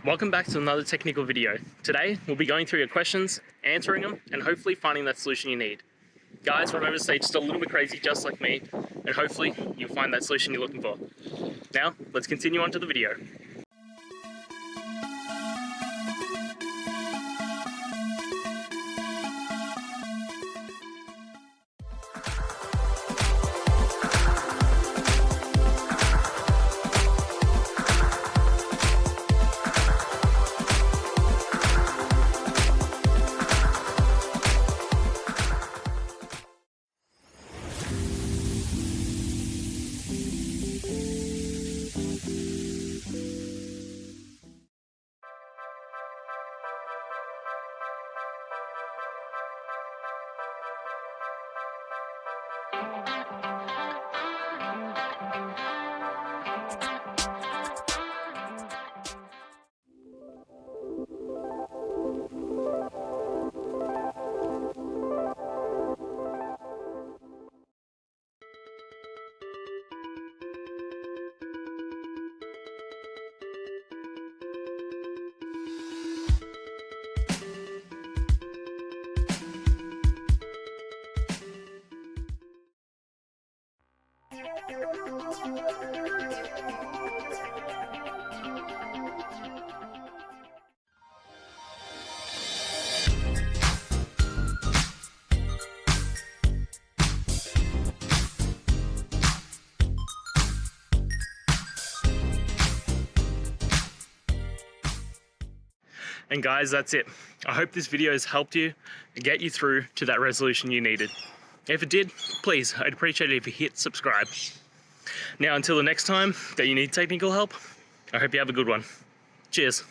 Welcome back to another technical video. Today, we'll be going through your questions, answering them, and hopefully finding that solution you need. Guys, remember to stay just a little bit crazy, just like me, and hopefully you'll find that solution you're looking for. Now, let's continue on to the video. And guys, that's it. I hope this video has helped you and get you through to that resolution you needed. If it did, please, I'd appreciate it if you hit subscribe. Now, until the next time that you need technical help, I hope you have a good one. Cheers.